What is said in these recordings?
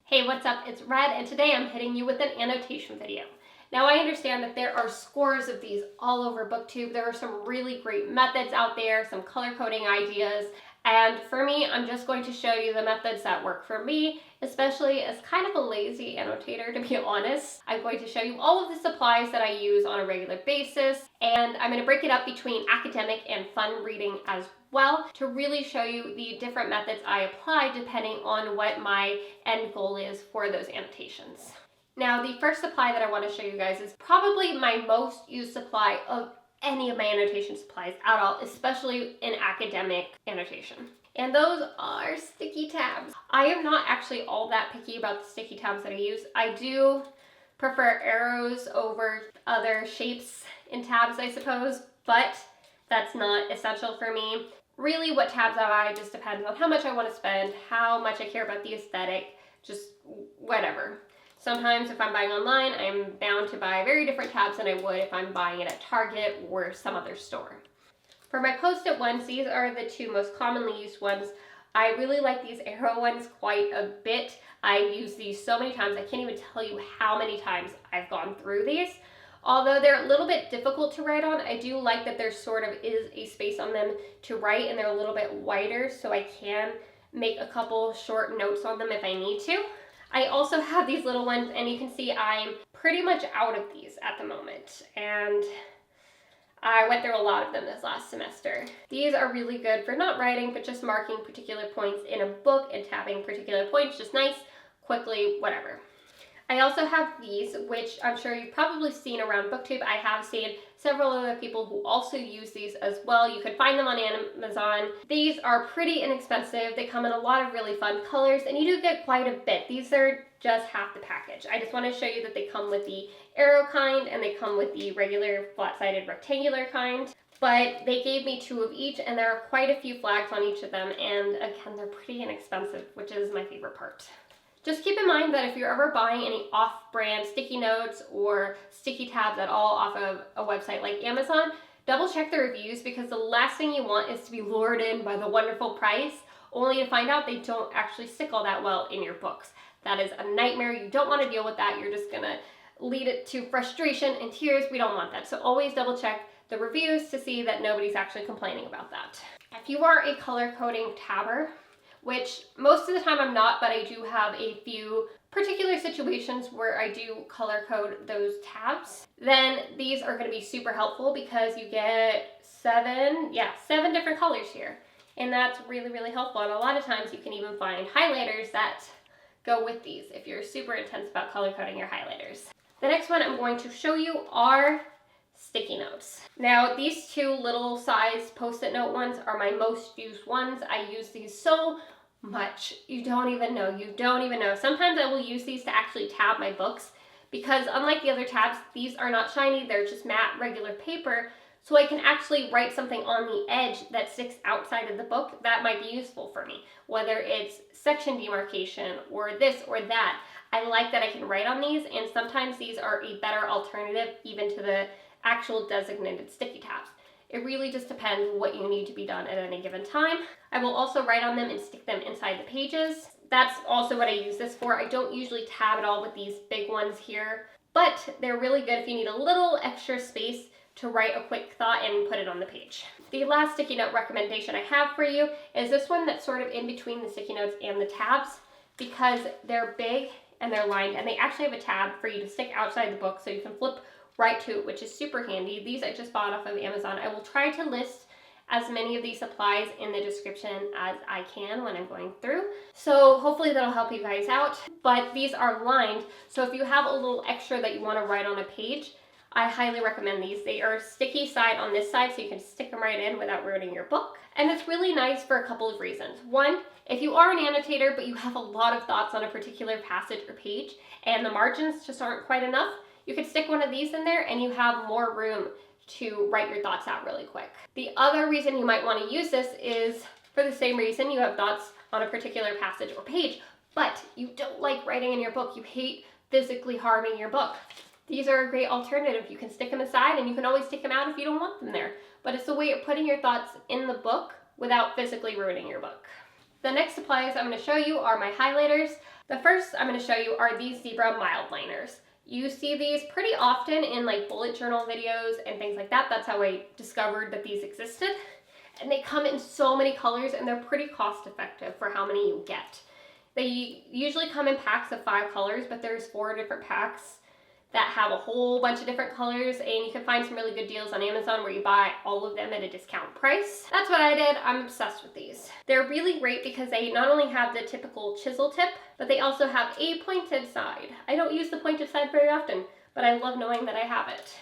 Hey, what's up? It's Red, and today I'm hitting you with an annotation video. Now, I understand that there are scores of these all over BookTube. There are some really great methods out there, some color coding ideas, and for me, I'm just going to show you the methods that work for me, especially as kind of a lazy annotator, to be honest. I'm going to show you all of the supplies that I use on a regular basis, and I'm going to break it up between academic and fun reading as well to really show you the different methods I apply depending on what my end goal is for those annotations. Now, the first supply that I want to show you guys is probably my most used supply of any of my annotation supplies at all, especially in academic annotation. And those are sticky tabs. I am not actually all that picky about the sticky tabs that I use. I do prefer arrows over other shapes in tabs, I suppose, but that's not essential for me. Really, what tabs I buy just depends on how much I want to spend, how much I care about the aesthetic, just whatever. Sometimes if I'm buying online, I'm bound to buy very different tabs than I would if I'm buying it at Target or some other store. For my post-it ones, these are the two most commonly used ones. I really like these arrow ones quite a bit. I use these so many times, I can't even tell you how many times I've gone through these. Although they're a little bit difficult to write on, I do like that there sort of is a space on them to write and they're a little bit wider so I can make a couple short notes on them if I need to. I also have these little ones, and you can see I'm pretty much out of these at the moment, and I went through a lot of them this last semester. These are really good for not writing, but just marking particular points in a book and tabbing particular points, just nice, quickly, whatever. I also have these, which I'm sure you've probably seen around BookTube. I have seen several other people who also use these as well. You can find them on Amazon. These are pretty inexpensive. They come in a lot of really fun colors, and you do get quite a bit. These are just half the package. I just want to show you that they come with the arrow kind, and they come with the regular flat-sided rectangular kind. But they gave me two of each, and there are quite a few flags on each of them, and again, they're pretty inexpensive, which is my favorite part. Just keep in mind that if you're ever buying any off-brand sticky notes or sticky tabs at all off of a website like Amazon, double check the reviews, because the last thing you want is to be lured in by the wonderful price, only to find out they don't actually stick all that well in your books. That is a nightmare. You don't want to deal with that. You're just gonna lead it to frustration and tears. We don't want that. So always double check the reviews to see that nobody's actually complaining about that. If you are a color coding tabber, which most of the time I'm not, but I do have a few particular situations where I do color code those tabs, then these are going to be super helpful because you get seven different colors here. And that's really, really helpful. And a lot of times you can even find highlighters that go with these if you're super intense about color coding your highlighters. The next one I'm going to show you are sticky notes. Now, these two little size post-it note ones are my most used ones. I use these so much. You don't even know. Sometimes I will use these to actually tab my books, because unlike the other tabs, these are not shiny. They're just matte, regular paper. So I can actually write something on the edge that sticks outside of the book that might be useful for me, whether it's section demarcation or this or that. I like that I can write on these, and sometimes these are a better alternative even to the actual designated sticky tabs. It really just depends what you need to be done at any given time. I will also write on them and stick them inside the pages. That's also what I use this for. I don't usually tab at all with these big ones here, but they're really good if you need a little extra space to write a quick thought and put it on the page. The last sticky note recommendation I have for you is this one that's sort of in between the sticky notes and the tabs, because they're big and they're lined, and they actually have a tab for you to stick outside the book so you can flip right to it, which is super handy. These I just bought off of Amazon. I will try to list as many of these supplies in the description as I can when I'm going through. So hopefully that'll help you guys out. But these are lined, so if you have a little extra that you want to write on a page, I highly recommend these. They are sticky side on this side, so you can stick them right in without ruining your book. And it's really nice for a couple of reasons. One, if you are an annotator but you have a lot of thoughts on a particular passage or page and the margins just aren't quite enough, you could stick one of these in there and you have more room to write your thoughts out really quick. The other reason you might want to use this is for the same reason. You have thoughts on a particular passage or page, but you don't like writing in your book. You hate physically harming your book. These are a great alternative. You can stick them aside, and you can always take them out if you don't want them there. But it's the way you're putting your thoughts in the book without physically ruining your book. The next supplies I'm going to show you are my highlighters. The first I'm going to show you are these zebra mild liners. You see these pretty often in like bullet journal videos and things like that. That's how I discovered that these existed. And they come in so many colors and they're pretty cost effective for how many you get. They usually come in packs of 5 colors, but there's 4 different packs that have a whole bunch of different colors, and you can find some really good deals on Amazon where you buy all of them at a discount price. That's what I did. I'm obsessed with these. They're really great because they not only have the typical chisel tip, but they also have a pointed side. I don't use the pointed side very often, but I love knowing that I have it.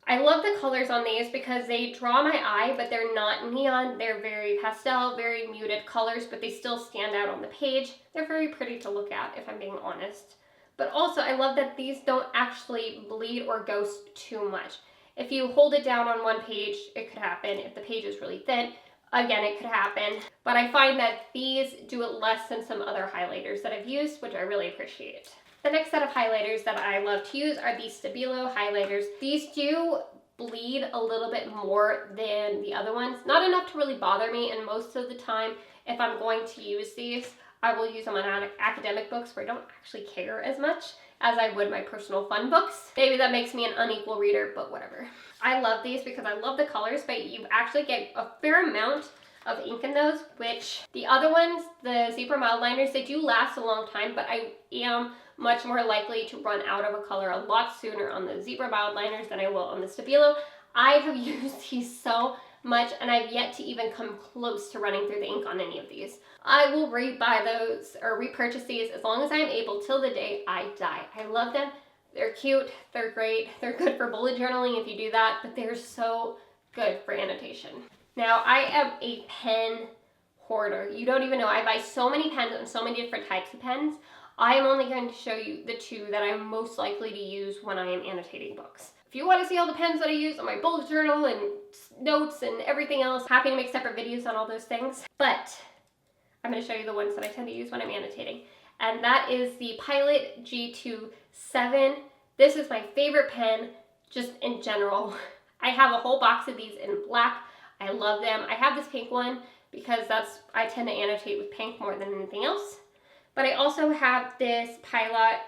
I love the colors on these because they draw my eye, but they're not neon. They're very pastel, very muted colors, but they still stand out on the page. They're very pretty to look at, if I'm being honest. But also, I love that these don't actually bleed or ghost too much. If you hold it down on one page, it could happen. If the page is really thin, again, it could happen. But I find that these do it less than some other highlighters that I've used, which I really appreciate. The next set of highlighters that I love to use are these Stabilo highlighters. These do bleed a little bit more than the other ones. Not enough to really bother me, and most of the time, if I'm going to use these, I will use them on academic books where I don't actually care as much as I would my personal fun books. Maybe that makes me an unequal reader, but whatever. I love these because I love the colors, but you actually get a fair amount of ink in those, which the other ones, the zebra mild liners, they do last a long time, but I am much more likely to run out of a color a lot sooner on the zebra mild liners than I will on the Stabilo. I have used these so much, and I've yet to even come close to running through the ink on any of these. I will re-buy those or repurchase these as long as I'm able till the day I die. I love them. They're cute. They're great. They're good for bullet journaling if you do that, but they're so good for annotation. Now, I am a pen hoarder. You don't even know. I buy so many pens and so many different types of pens. I am only going to show you the 2 that I'm most likely to use when I am annotating books. If you want to see all the pens that I use on my bullet journal and notes and everything else, happy to make separate videos on all those things. But I'm going to show you the ones that I tend to use when I'm annotating. And that is the Pilot G27. This is my favorite pen, just in general. I have a whole box of these in black. I love them. I have this pink one because I tend to annotate with pink more than anything else. But I also have this Pilot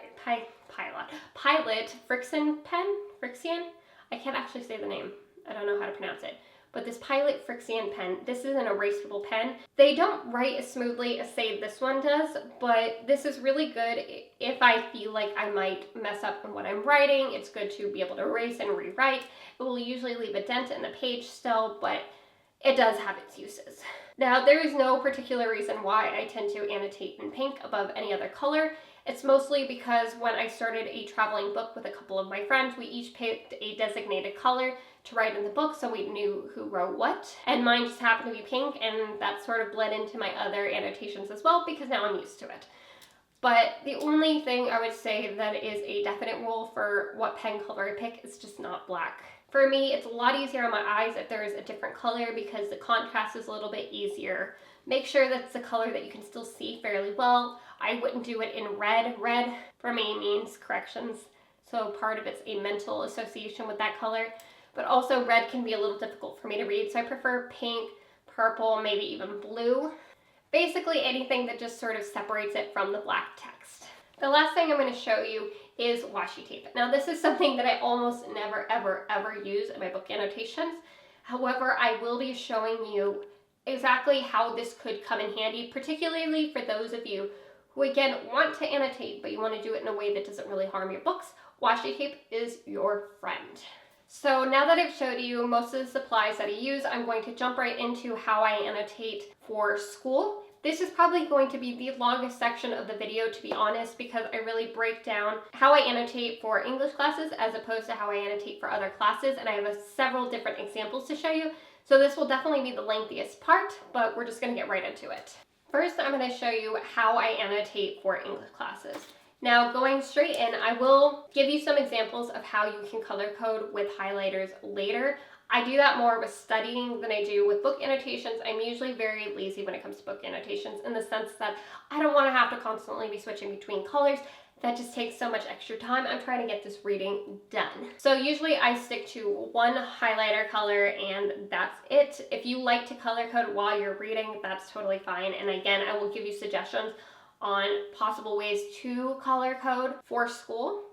Frixion pen. Frixion? I can't actually say the name. I don't know how to pronounce it. But this Pilot Frixion pen, this is an erasable pen. They don't write as smoothly as, say, this one does, but this is really good if I feel like I might mess up in what I'm writing. It's good to be able to erase and rewrite. It will usually leave a dent in the page still, but it does have its uses. Now, there is no particular reason why I tend to annotate in pink above any other color. It's mostly because when I started a traveling book with a couple of my friends, we each picked a designated color to write in the book so we knew who wrote what. And mine just happened to be pink, and that sort of bled into my other annotations as well because now I'm used to it. But the only thing I would say that is a definite rule for what pen color I pick is just not black. For me, it's a lot easier on my eyes if there is a different color because the contrast is a little bit easier. Make sure that it's a color that you can still see fairly well. I wouldn't do it in red. Red for me means corrections, so part of it's a mental association with that color. But also red can be a little difficult for me to read, so I prefer pink, purple, maybe even blue. Basically anything that just sort of separates it from the black text. The last thing I'm going to show you is washi tape. Now this is something that I almost never ever use in my book annotations. However, I will be showing you exactly how this could come in handy, particularly for those of you who again want to annotate but you want to do it in a way that doesn't really harm your books. Washi tape is your friend. So now that I've showed you most of the supplies that I use, I'm going to jump right into how I annotate for school. This is probably going to be the longest section of the video, to be honest, because I really break down how I annotate for English classes as opposed to how I annotate for other classes, and I have several different examples to show you. So this will definitely be the lengthiest part, but we're just going to get right into it. First, I'm going to show you how I annotate for English classes. Now, going straight in, I will give you some examples of how you can color code with highlighters later. I do that more with studying than I do with book annotations. I'm usually very lazy when it comes to book annotations in the sense that I don't want to have to constantly be switching between colors. that just takes so much extra time. I'm trying to get this reading done. So usually I stick to one highlighter color and that's it. If you like to color code while you're reading, that's totally fine. And again, I will give you suggestions on possible ways to color code for school.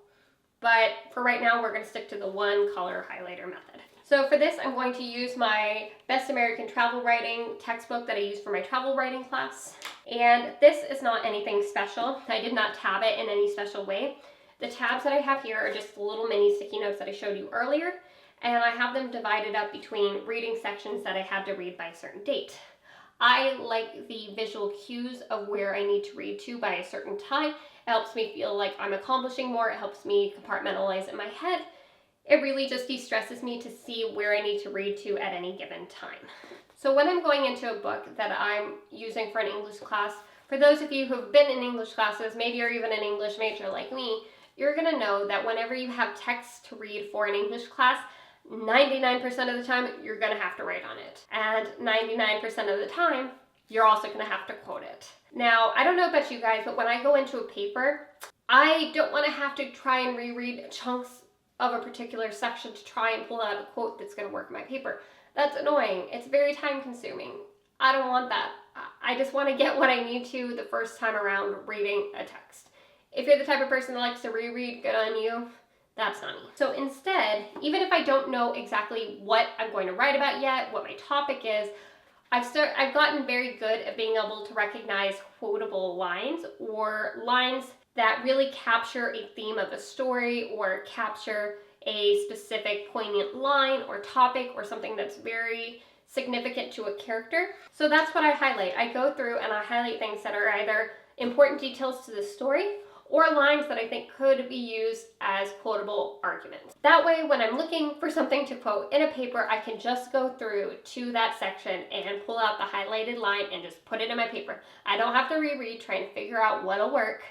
But for right now, we're going to stick to the one color highlighter method. So for this, I'm going to use my Best American Travel Writing textbook that I use for my travel writing class. And this is not anything special. I did not tab it in any special way. The tabs that I have here are just little mini sticky notes that I showed you earlier. And I have them divided up between reading sections that I had to read by a certain date. I like the visual cues of where I need to read to by a certain time. It helps me feel like I'm accomplishing more. It helps me compartmentalize in my head. It really just de-stresses me to see where I need to read to at any given time. So when I'm going into a book that I'm using for an English class, for those of you who've been in English classes, maybe you're even an English major like me, you're gonna know that whenever you have text to read for an English class, 99% of the time, you're gonna have to write on it. And 99% of the time, you're also gonna have to quote it. Now, I don't know about you guys, but when I go into a paper, I don't wanna have to try and reread chunks of a particular section to try and pull out a quote that's gonna work in my paper. That's annoying. It's very time consuming. I don't want that. I just wanna get what I need to the first time around reading a text. If you're the type of person that likes to reread, good on you. That's not me. So instead, even if I don't know exactly what I'm going to write about yet, what my topic is, I've gotten very good at being able to recognize quotable lines or lines that really capture a theme of a story or capture a specific poignant line or topic or something that's very significant to a character. So that's what I highlight. I go through and I highlight things that are either important details to the story or lines that I think could be used as quotable arguments. That way, when I'm looking for something to quote in a paper, I can just go through to that section and pull out the highlighted line and just put it in my paper. I don't have to reread, try and figure out what'll work.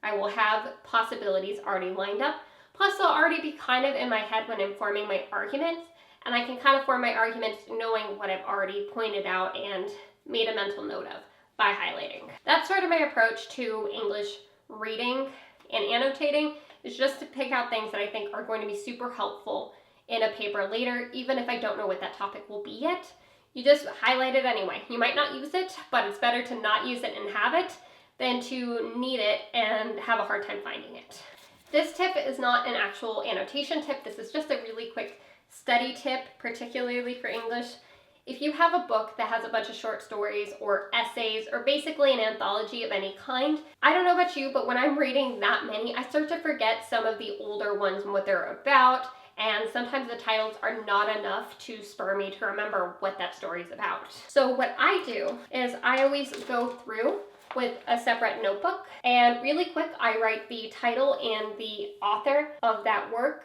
I will have possibilities already lined up. Plus, they'll already be kind of in my head when I'm forming my arguments, and I can kind of form my arguments knowing what I've already pointed out and made a mental note of by highlighting. That's sort of my approach to English reading and annotating, is just to pick out things that I think are going to be super helpful in a paper later, even if I don't know what that topic will be yet. You just highlight it anyway. You might not use it, but it's better to not use it and have it than to need it and have a hard time finding it. This tip is not an actual annotation tip. This is just a really quick study tip, particularly for English. If you have a book that has a bunch of short stories or essays or basically an anthology of any kind, I don't know about you, but when I'm reading that many, I start to forget some of the older ones and what they're about, and sometimes the titles are not enough to spur me to remember what that story is about. So what I do is I always go through with a separate notebook, and really quick I write the title and the author of that work.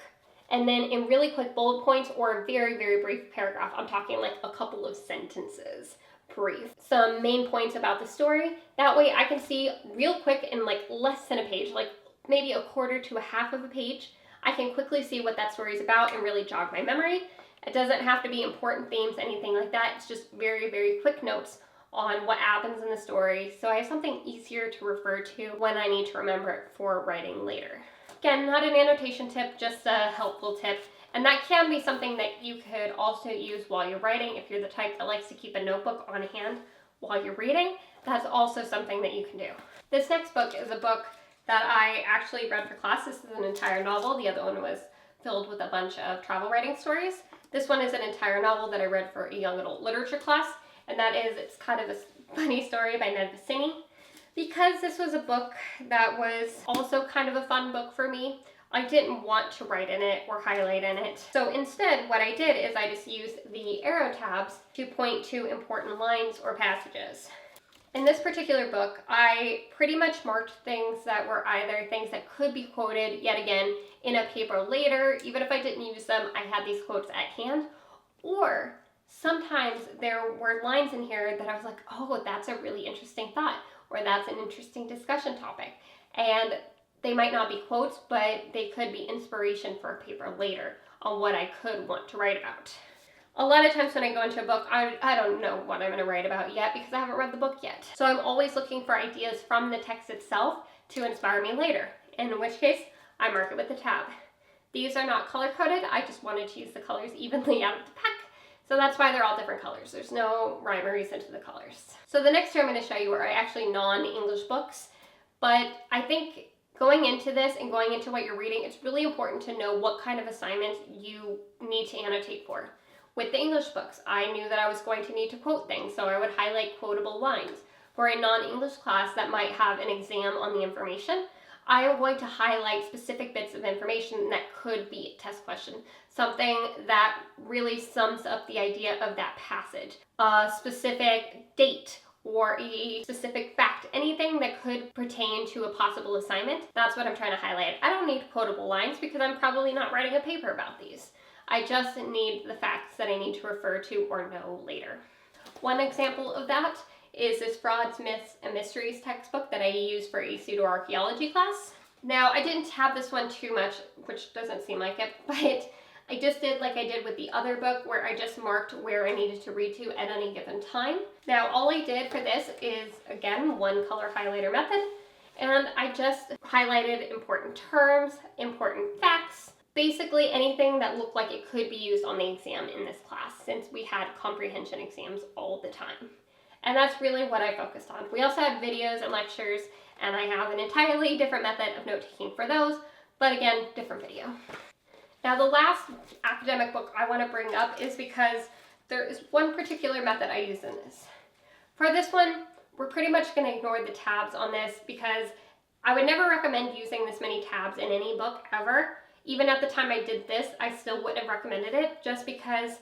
And then in really quick bullet points or a very, very brief paragraph, I'm talking like a couple of sentences brief, some main points about the story. That way I can see real quick in like less than a page, like maybe a quarter to a half of a page, I can quickly see what that story is about and really jog my memory. It doesn't have to be important themes, anything like that. It's just very, very quick notes on what happens in the story. So I have something easier to refer to when I need to remember it for writing later. Again, not an annotation tip, just a helpful tip. And that can be something that you could also use while you're writing. If you're the type that likes to keep a notebook on hand while you're reading, that's also something that you can do. This next book is a book that I actually read for class. This is an entire novel. The other one was filled with a bunch of travel writing stories. This one is an entire novel that I read for a young adult literature class. And that is, it's kind of a funny story by Ned Vicini. Because this was a book that was also kind of a fun book for me, I didn't want to write in it or highlight in it. So instead, what I did is I just used the arrow tabs to point to important lines or passages. In this particular book, I pretty much marked things that were either things that could be quoted yet again in a paper later. Even if I didn't use them, I had these quotes at hand. Or sometimes there were lines in here that I was like, oh, that's a really interesting thought, or that's an interesting discussion topic. And they might not be quotes, but they could be inspiration for a paper later on what I could want to write about. A lot of times when I go into a book, I don't know what I'm going to write about yet because I haven't read the book yet. So I'm always looking for ideas from the text itself to inspire me later. in which case I mark it with a tab. These are not color coded, I just wanted to use the colors evenly out of the pack, so that's why they're all different colors. There's no rhyme or reason to the colors. So the next two I'm going to show you are actually non-English books, but I think going into this and going into what you're reading, it's really important to know what kind of assignment you need to annotate for. With the English books, I knew that I was going to need to quote things, so I would highlight quotable lines. For a non-English class that might have an exam on the information, I am going to highlight specific bits of information that could be a test question, something that really sums up the idea of that passage, a specific date or a specific fact, anything that could pertain to a possible assignment. That's what I'm trying to highlight. I don't need quotable lines because I'm probably not writing a paper about these. I just need the facts that I need to refer to or know later. One example of that is this Frauds, Myths, and Mysteries textbook that I used for a pseudo-archaeology class. Now, I didn't have this one too much, which doesn't seem like it, but I just did like I did with the other book where I just marked where I needed to read to at any given time. Now, all I did for this is, again, one color highlighter method, and I just highlighted important terms, important facts, basically anything that looked like it could be used on the exam in this class, since we had comprehension exams all the time. And that's really what I focused on. We also had videos and lectures, and I have an entirely different method of note-taking for those, but again, different video. Now, the last academic book I want to bring up is because there is one particular method I use in this. For this one, we're pretty much going to ignore the tabs on this because I would never recommend using this many tabs in any book ever. Even at the time I did this, I still wouldn't have recommended it just because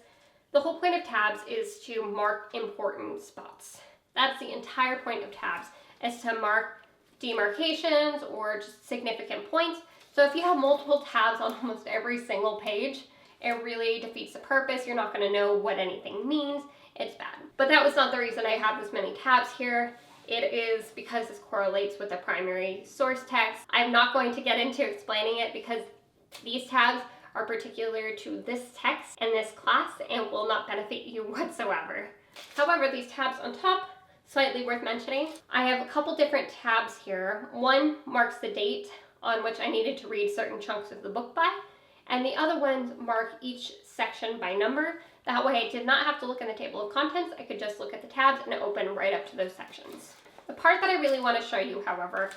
the whole point of tabs is to mark important spots. That's the entire point of tabs, is to mark demarcations or just significant points. So if you have multiple tabs on almost every single page, it really defeats the purpose. You're not going to know what anything means. It's bad. But that was not the reason I have this many tabs here. It is because this correlates with the primary source text. I'm not going to get into explaining it because these tabs are particular to this text and this class and will not benefit you whatsoever. However, these tabs on top, slightly worth mentioning. I have a couple different tabs here. One marks the date on which I needed to read certain chunks of the book by, and the other ones mark each section by number. That way I did not have to look in the table of contents. I could just look at the tabs and open right up to those sections. The part that I really want to show you, however,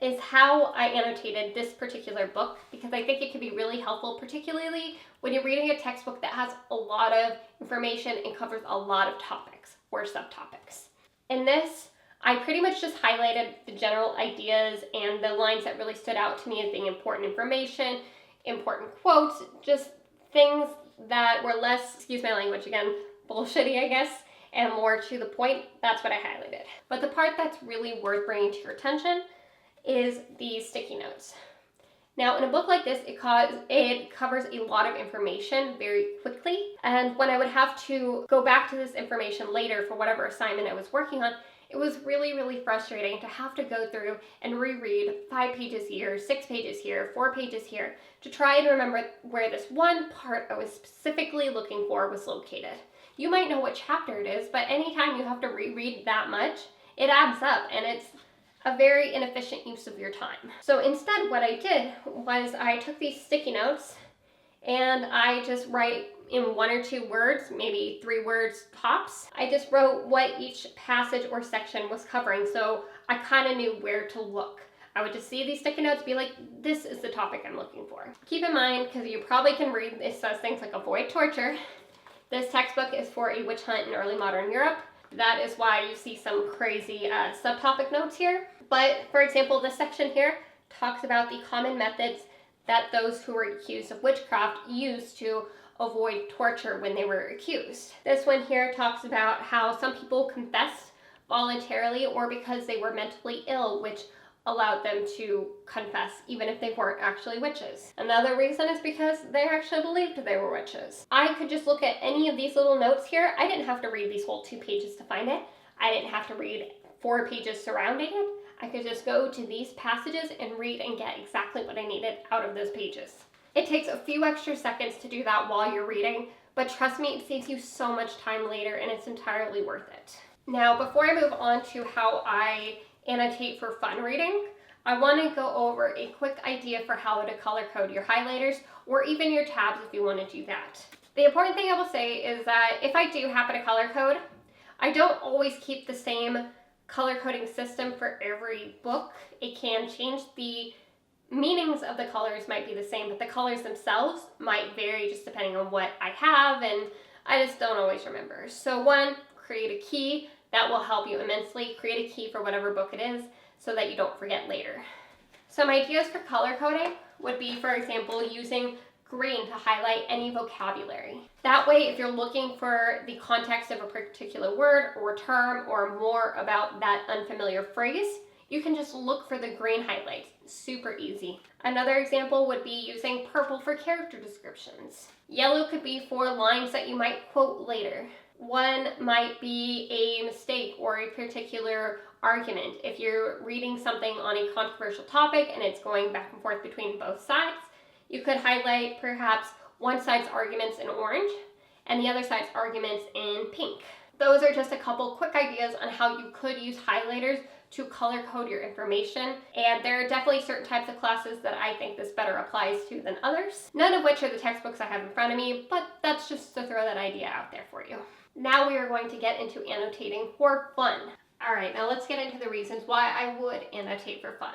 is how I annotated this particular book, because I think it could be really helpful, particularly when you're reading a textbook that has a lot of information and covers a lot of topics or subtopics. In this, I pretty much just highlighted the general ideas and the lines that really stood out to me as being important information, important quotes, just things that were less, excuse my language again, bullshitty, I guess, and more to the point. That's what I highlighted. But the part that's really worth bringing to your attention is these sticky notes. Now, in a book like this, it covers a lot of information very quickly, and when I would have to go back to this information later for whatever assignment I was working on, it was really, really frustrating to have to go through and reread 5 pages here, 6 pages here, 4 pages here, to try and remember where this one part I was specifically looking for was located. You might know what chapter it is, but anytime you have to reread that much, it adds up, and it's a very inefficient use of your time. So instead, what I did was I took these sticky notes and I just write in 1 or 2 words, maybe 3 words tops. I just wrote what each passage or section was covering, so I kind of knew where to look. I would just see these sticky notes, be like, this is the topic I'm looking for. Keep in mind, because you probably can read, it says things like avoid torture. This textbook is for a witch hunt in early modern Europe. That is why you see some crazy subtopic notes here. But for example, this section here talks about the common methods that those who were accused of witchcraft used to avoid torture when they were accused. This one here talks about how some people confessed voluntarily or because they were mentally ill, which allowed them to confess even if they weren't actually witches. Another reason is because they actually believed they were witches. I could just look at any of these little notes here. I didn't have to read these whole 2 pages to find it. I didn't have to read 4 pages surrounding it. I could just go to these passages and read and get exactly what I needed out of those pages. It takes a few extra seconds to do that while you're reading, but trust me, it saves you so much time later and it's entirely worth it. Now, before I move on to how I annotate for fun reading, I want to go over a quick idea for how to color code your highlighters or even your tabs if you want to do that. The important thing I will say is that if I do happen to color code, I don't always keep the same color coding system for every book. It can change. The meanings of the colors might be the same, but the colors themselves might vary just depending on what I have, and I just don't always remember. So one, create a key. That will help you immensely. Create a key for whatever book it is so that you don't forget later. Some ideas for color coding would be, for example, using green to highlight any vocabulary. That way, if you're looking for the context of a particular word or term or more about that unfamiliar phrase, you can just look for the green highlights. Super easy. Another example would be using purple for character descriptions. Yellow could be for lines that you might quote later. One might be a mistake or a particular argument. If you're reading something on a controversial topic and it's going back and forth between both sides, you could highlight perhaps one side's arguments in orange and the other side's arguments in pink. Those are just a couple quick ideas on how you could use highlighters to color code your information, and there are definitely certain types of classes that I think this better applies to than others, none of which are the textbooks I have in front of me, but that's just to throw that idea out there for you. Now we are going to get into annotating for fun. All right, now let's get into the reasons why I would annotate for fun.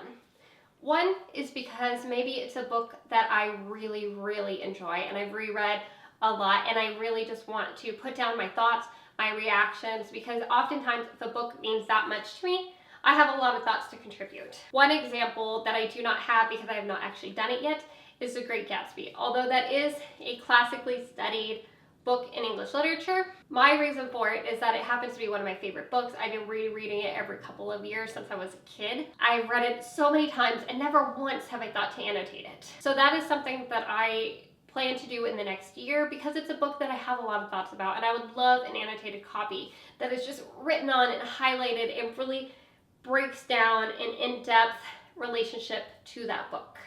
One is because maybe it's a book that I really, really enjoy and I've reread a lot, and I really just want to put down my thoughts, my reactions, because oftentimes if a book means that much to me, I have a lot of thoughts to contribute. One example that I do not have because I have not actually done it yet is The Great Gatsby. Although that is a classically studied book in English literature, my reason for it is that it happens to be one of my favorite books. I've been rereading it every couple of years since I was a kid. I've read it so many times and never once have I thought to annotate it. So that is something that I plan to do in the next year because it's a book that I have a lot of thoughts about, and I would love an annotated copy that is just written on and highlighted and really breaks down an in-depth relationship to that book.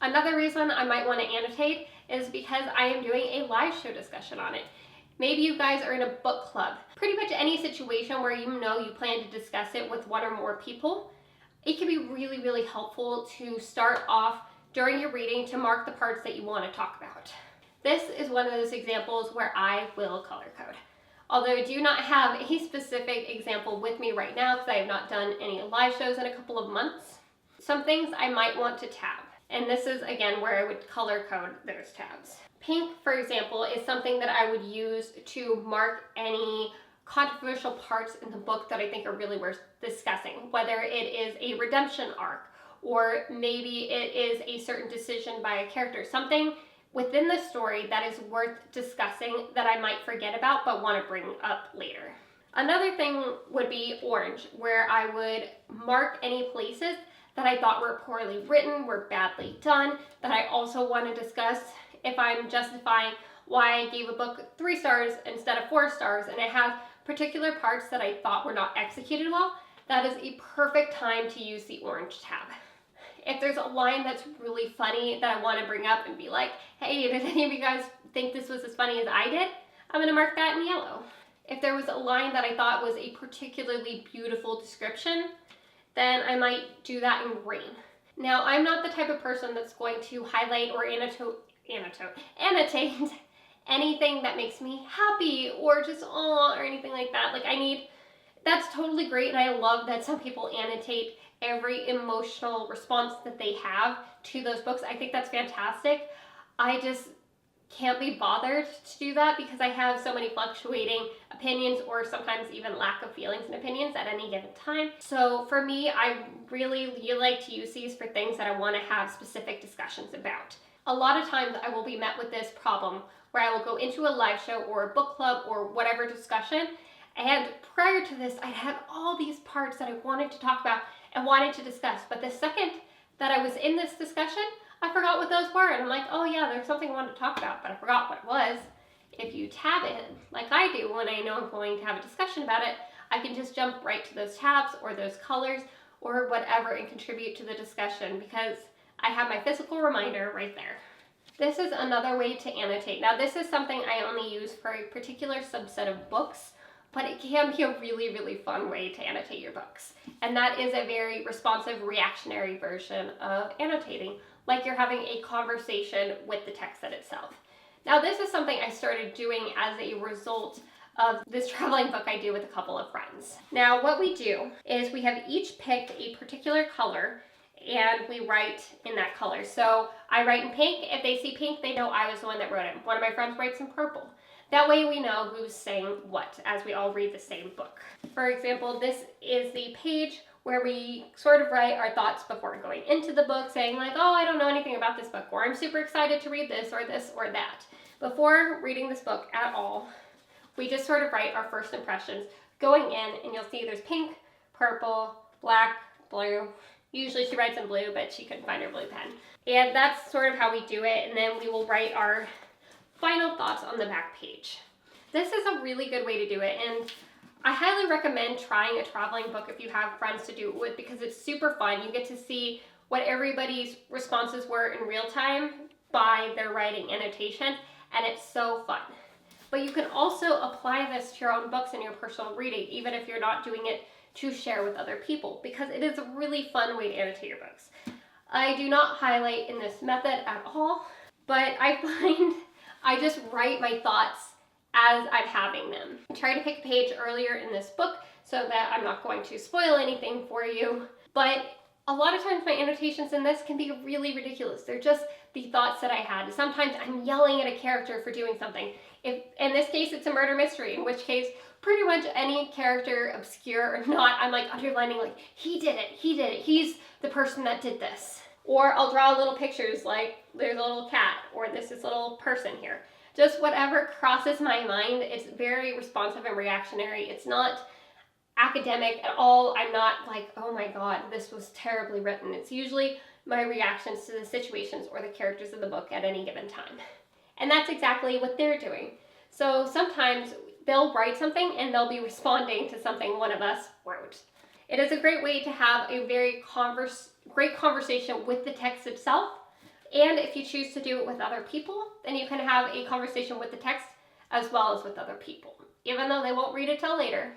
Another reason I might want to annotate is because I am doing a live show discussion on it. Maybe you guys are in a book club. Pretty much any situation where you know you plan to discuss it with one or more people, it can be really, really helpful to start off during your reading to mark the parts that you want to talk about. This is one of those examples where I will color code. Although I do not have a specific example with me right now because I have not done any live shows in a couple of months, some things I might want to tab. And this is, again, where I would color code those tabs. Pink, for example, is something that I would use to mark any controversial parts in the book that I think are really worth discussing, whether it is a redemption arc, or maybe it is a certain decision by a character, something within the story that is worth discussing that I might forget about but want to bring up later. Another thing would be orange, where I would mark any places that I thought were poorly written, were badly done, that I also want to discuss if I'm justifying why I gave a book 3 stars instead of 4 stars and it has particular parts that I thought were not executed well. That is a perfect time to use the orange tab. If there's a line that's really funny that I want to bring up and be like, hey, did any of you guys think this was as funny as I did? I'm going to mark that in yellow. If there was a line that I thought was a particularly beautiful description, then I might do that in green. Now, I'm not the type of person that's going to highlight or annotate anything that makes me happy or just aw or anything like that. That's totally great, and I love that some people annotate every emotional response that they have to those books. I think that's fantastic. I just can't be bothered to do that because I have so many fluctuating opinions, or sometimes even lack of feelings and opinions at any given time. So for me, I really like to use these for things that I want to have specific discussions about. A lot of times I will be met with this problem where I will go into a live show or a book club or whatever discussion, and prior to this, I'd have all these parts that I wanted to talk about and wanted to discuss, but the second that I was in this discussion, I forgot what those were, and I'm like, oh yeah, there's something I wanted to talk about, but I forgot what it was. If you tab it, like I do when I know I'm going to have a discussion about it, I can just jump right to those tabs or those colors or whatever and contribute to the discussion because I have my physical reminder right there. This is another way to annotate. Now, this is something I only use for a particular subset of books, but it can be a really, really fun way to annotate your books. And that is a very responsive, reactionary version of annotating, like you're having a conversation with the text itself. Now, this is something I started doing as a result of this traveling book I do with a couple of friends. Now, what we do is we have each picked a particular color and we write in that color. So I write in pink. If they see pink, they know I was the one that wrote it. One of my friends writes in purple. That way we know who's saying what as we all read the same book. For example, this is the page where we sort of write our thoughts before going into the book, saying like, oh, I don't know anything about this book, or I'm super excited to read this or that. Before reading this book at all, we just sort of write our first impressions going in, and you'll see there's pink, purple, black, blue. Usually she writes in blue, but she couldn't find her blue pen. And that's sort of how we do it, and then we will write our final thoughts on the back page. This is a really good way to do it, and I highly recommend trying a traveling book if you have friends to do it with, because it's super fun. You get to see what everybody's responses were in real time by their writing annotation, and it's so fun. But you can also apply this to your own books and your personal reading, even if you're not doing it to share with other people, because it is a really fun way to annotate your books. I do not highlight in this method at all, but I find I just write my thoughts as I'm having them. I try to pick a page earlier in this book so that I'm not going to spoil anything for you, but a lot of times my annotations in this can be really ridiculous. They're just the thoughts that I had. Sometimes I'm yelling at a character for doing something. If in this case it's a murder mystery, in which case pretty much any character, obscure or not, I'm like underlining like, he did it, he's the person that did this. Or I'll draw little pictures like there's a little cat or this is a little person here. Just whatever crosses my mind. It's very responsive and reactionary. It's not academic at all. I'm not like, oh my god, this was terribly written. It's usually my reactions to the situations or the characters of the book at any given time. And that's exactly what they're doing. So sometimes they'll write something and they'll be responding to something one of us wrote. It is a great way to have a very great conversation with the text itself. And if you choose to do it with other people, then you can have a conversation with the text as well as with other people. Even though they won't read it till later,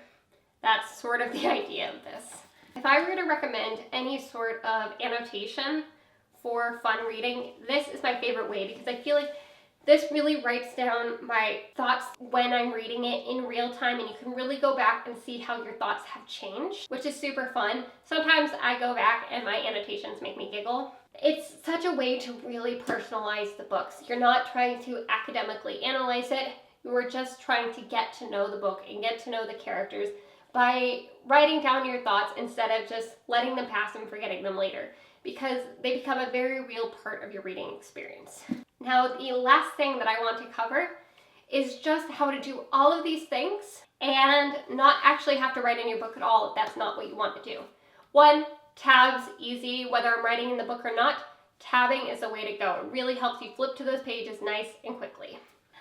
that's sort of the idea of this. If I were to recommend any sort of annotation for fun reading, this is my favorite way, because I feel like this really writes down my thoughts when I'm reading it in real time, and you can really go back and see how your thoughts have changed, which is super fun. Sometimes I go back and my annotations make me giggle. It's such a way to really personalize the books. You're not trying to academically analyze it. You are just trying to get to know the book and get to know the characters by writing down your thoughts instead of just letting them pass and forgetting them later, because they become a very real part of your reading experience. Now, the last thing that I want to cover is just how to do all of these things and not actually have to write in your book at all if that's not what you want to do. One, tabs, easy, whether I'm writing in the book or not. Tabbing is the way to go. It really helps you flip to those pages nice and quickly.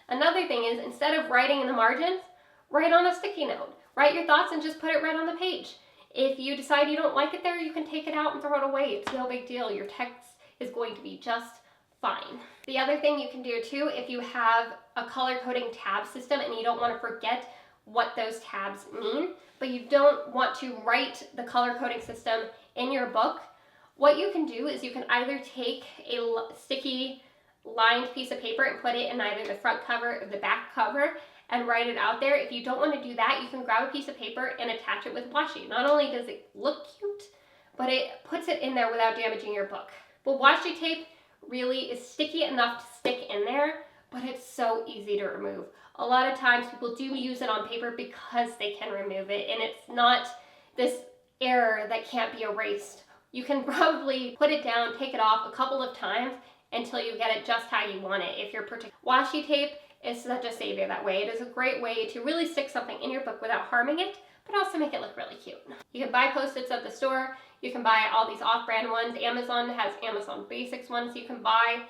Another thing is, instead of writing in the margins, write on a sticky note. Write your thoughts and just put it right on the page. If you decide you don't like it there, you can take it out and throw it away. It's no big deal. Your text is going to be just fine. The other thing you can do too, if you have a color coding tab system and you don't want to forget what those tabs mean, but you don't want to write the color coding system in your book, what you can do is you can either take a sticky lined piece of paper and put it in either the front cover or the back cover and write it out there. If you don't want to do that, you can grab a piece of paper and attach it with washi. Not only does it look cute, but it puts it in there without damaging your book. But washi tape really is sticky enough to stick in there, but it's so easy to remove. A lot of times people do use it on paper because they can remove it, and it's not this error that can't be erased. You can probably put it down, take it off a couple of times until you get it just how you want it. If you're particular, washi tape is such a savior that way. It is a great way to really stick something in your book without harming it, but also make it look really cute. You can buy Post-its at the store. You can buy all these off-brand ones. Amazon has Amazon Basics ones you can buy.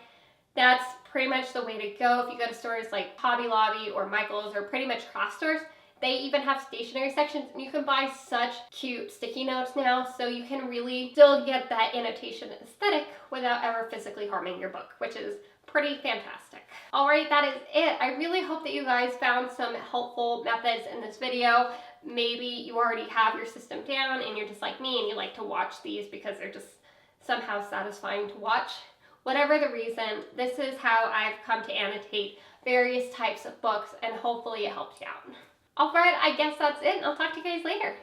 That's pretty much the way to go. If you go to stores like Hobby Lobby or Michael's or pretty much craft stores, they even have stationery sections, and you can buy such cute sticky notes now, so you can really still get that annotation aesthetic without ever physically harming your book, which is Pretty fantastic. All right, that is it. I really hope that you guys found some helpful methods in this video. Maybe you already have your system down and you're just like me and you like to watch these because they're just somehow satisfying to watch. Whatever the reason, this is how I've come to annotate various types of books, and hopefully it helps you out. All right, I guess that's it, and I'll talk to you guys later.